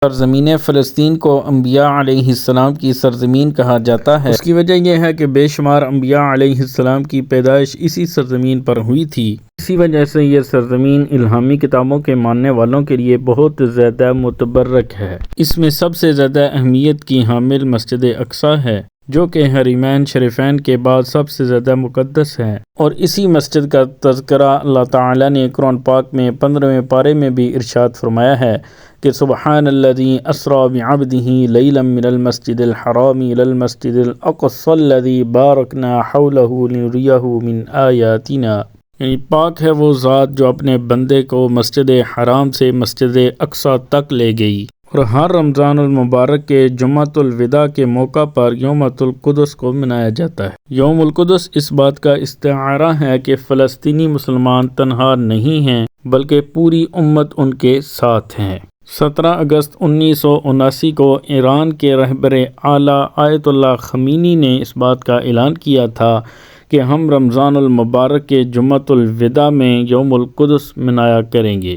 سرزمین فلسطین کو انبیاء علیہ السلام کی سرزمین کہا جاتا ہے۔ اس کی وجہ یہ ہے کہ بے شمار انبیاء علیہ السلام کی پیدائش اسی سرزمین پر ہوئی تھی۔ اسی وجہ سے یہ سرزمین الہامی کتابوں کے ماننے والوں کے لیے بہت زیادہ متبرک ہے۔ اس میں سب سے زیادہ اہمیت کی حامل مسجد اقصی ہے، جو کہ حرمین شریفین کے بعد سب سے زیادہ مقدس ہے، اور اسی مسجد کا تذکرہ اللہ تعالیٰ نے قرآن پاک میں 15ویں پارے میں بھی ارشاد فرمایا ہے کہ سبحان الذی اسریٰ بعبدہ لیلا من المسجد الحرام الی المسجد الاقصی الذی بارکنا حولہ لنریہ من آیاتنا، یعنی پاک ہے وہ ذات جو اپنے بندے کو مسجد حرام سے مسجد اقصی تک لے گئی۔ اور ہر رمضان المبارک کے جمعۃ الوداع کے موقع پر یوم القدس کو منایا جاتا ہے۔ یوم القدس اس بات کا استعارہ ہے کہ فلسطینی مسلمان تنہا نہیں ہیں بلکہ پوری امت ان کے ساتھ ہیں۔ 17 اگست 1979 کو ایران کے رہبر اعلیٰ آیت اللہ خمینی نے اس بات کا اعلان کیا تھا کہ ہم رمضان المبارک کے جمعۃ الوداع میں یوم القدس منایا کریں گے،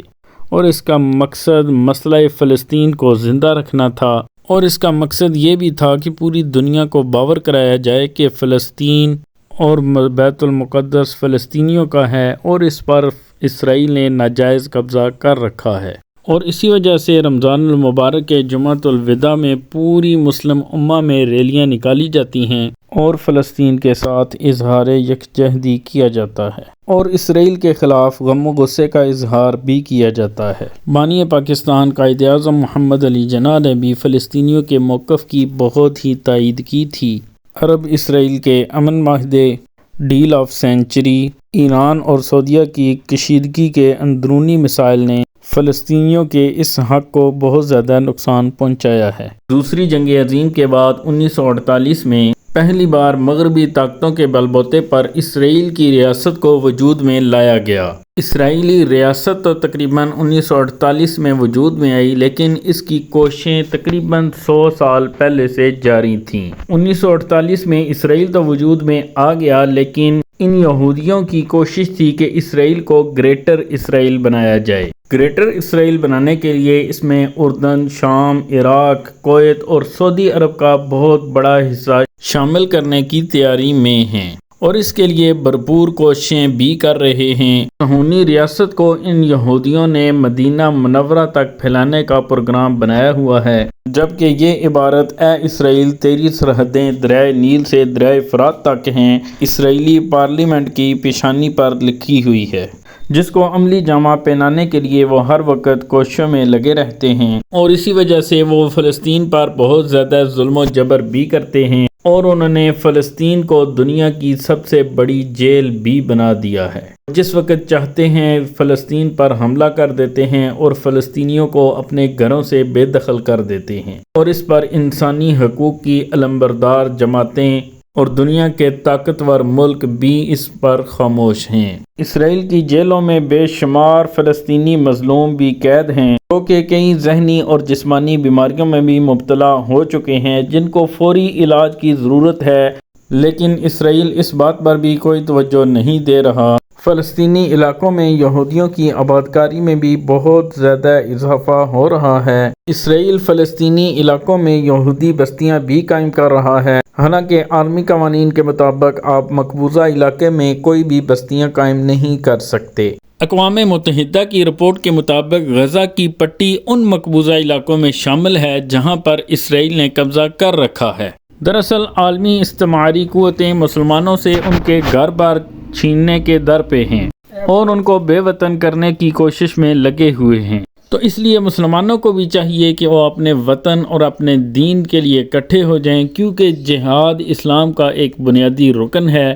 اور اس کا مقصد مسئلہ فلسطین کو زندہ رکھنا تھا، اور اس کا مقصد یہ بھی تھا کہ پوری دنیا کو باور کرایا جائے کہ فلسطین اور بیت المقدس فلسطینیوں کا ہے اور اس پر اسرائیل نے ناجائز قبضہ کر رکھا ہے۔ اور اسی وجہ سے رمضان المبارک کے جمعۃ الوداع میں پوری مسلم امہ میں ریلیاں نکالی جاتی ہیں اور فلسطین کے ساتھ اظہار یکجہتی کیا جاتا ہے، اور اسرائیل کے خلاف غم و غصے کا اظہار بھی کیا جاتا ہے۔ بانی پاکستان قائد اعظم محمد علی جناح نے بھی فلسطینیوں کے موقف کی بہت ہی تائید کی تھی۔ عرب اسرائیل کے امن معاہدے، ڈیل آف سینچری، ایران اور سعودیہ کی کشیدگی کے اندرونی مسائل نے فلسطینیوں کے اس حق کو بہت زیادہ نقصان پہنچایا ہے۔ دوسری جنگ عظیم کے بعد 1948 میں پہلی بار مغربی طاقتوں کے بل بوتے پر اسرائیل کی ریاست کو وجود میں لایا گیا۔ اسرائیلی ریاست تو تقریباً 1948 میں وجود میں آئی، لیکن اس کی کوششیں تقریباً 100 سال پہلے سے جاری تھیں۔ 1948 میں اسرائیل تو وجود میں آ گیا، لیکن ان یہودیوں کی کوشش تھی کہ اسرائیل کو گریٹر اسرائیل بنایا جائے۔ گریٹر اسرائیل بنانے کے لیے اس میں اردن، شام، عراق، کویت اور سعودی عرب کا بہت بڑا حصہ شامل کرنے کی تیاری میں ہیں، اور اس کے لیے بھرپور کوششیں بھی کر رہے ہیں۔ صہیونی ریاست کو ان یہودیوں نے مدینہ منورہ تک پھیلانے کا پروگرام بنایا ہوا ہے، جبکہ یہ عبارت اے اسرائیل تیری سرحدیں دریائے نیل سے دریائے فرات تک ہیں اسرائیلی پارلیمنٹ کی پیشانی پر لکھی ہوئی ہے، جس کو عملی جامہ پہنانے کے لیے وہ ہر وقت کوششوں میں لگے رہتے ہیں، اور اسی وجہ سے وہ فلسطین پر بہت زیادہ ظلم و جبر بھی کرتے ہیں، اور انہوں نے فلسطین کو دنیا کی سب سے بڑی جیل بھی بنا دیا ہے۔ جس وقت چاہتے ہیں فلسطین پر حملہ کر دیتے ہیں اور فلسطینیوں کو اپنے گھروں سے بے دخل کر دیتے ہیں، اور اس پر انسانی حقوق کی علمبردار جماعتیں اور دنیا کے طاقتور ملک بھی اس پر خاموش ہیں۔ اسرائیل کی جیلوں میں بے شمار فلسطینی مظلوم بھی قید ہیں، جو کہ کئی ذہنی اور جسمانی بیماریوں میں بھی مبتلا ہو چکے ہیں، جن کو فوری علاج کی ضرورت ہے، لیکن اسرائیل اس بات پر بھی کوئی توجہ نہیں دے رہا۔ فلسطینی علاقوں میں یہودیوں کی آبادکاری میں بھی بہت زیادہ اضافہ ہو رہا ہے۔ اسرائیل فلسطینی علاقوں میں یہودی بستیاں بھی قائم کر رہا ہے، حالانکہ عالمی قوانین کے مطابق آپ مقبوضہ علاقے میں کوئی بھی بستیاں قائم نہیں کر سکتے۔ اقوام متحدہ کی رپورٹ کے مطابق غزہ کی پٹی ان مقبوضہ علاقوں میں شامل ہے جہاں پر اسرائیل نے قبضہ کر رکھا ہے۔ دراصل عالمی استعماری قوتیں مسلمانوں سے ان کے گھر بار چھیننے کے در پہ ہیں اور ان کو بے وطن کرنے کی کوشش میں لگے ہوئے ہیں، تو اس لیے مسلمانوں کو بھی چاہیے کہ وہ اپنے وطن اور اپنے دین کے لیے اکٹھے ہو جائیں، کیونکہ جہاد اسلام کا ایک بنیادی رکن ہے۔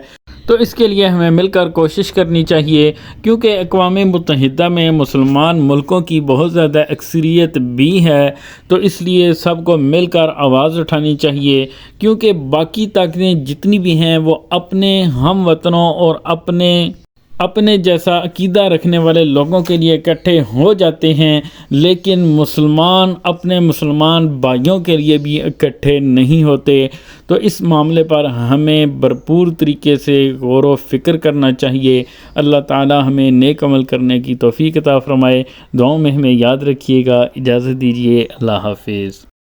تو اس کے لیے ہمیں مل کر کوشش کرنی چاہیے، کیونکہ اقوام متحدہ میں مسلمان ملکوں کی بہت زیادہ اکثریت بھی ہے، تو اس لیے سب کو مل کر آواز اٹھانی چاہیے، کیونکہ باقی طاقتیں جتنی بھی ہیں وہ اپنے ہم وطنوں اور اپنے اپنے جیسا عقیدہ رکھنے والے لوگوں کے لیے اکٹھے ہو جاتے ہیں، لیکن مسلمان اپنے مسلمان بھائیوں کے لیے بھی اکٹھے نہیں ہوتے۔ تو اس معاملے پر ہمیں بھرپور طریقے سے غور و فکر کرنا چاہیے۔ اللہ تعالی ہمیں نیک عمل کرنے کی توفیق عطا فرمائے۔ دعاؤں میں ہمیں یاد رکھیے گا۔ اجازت دیجیے، اللہ حافظ۔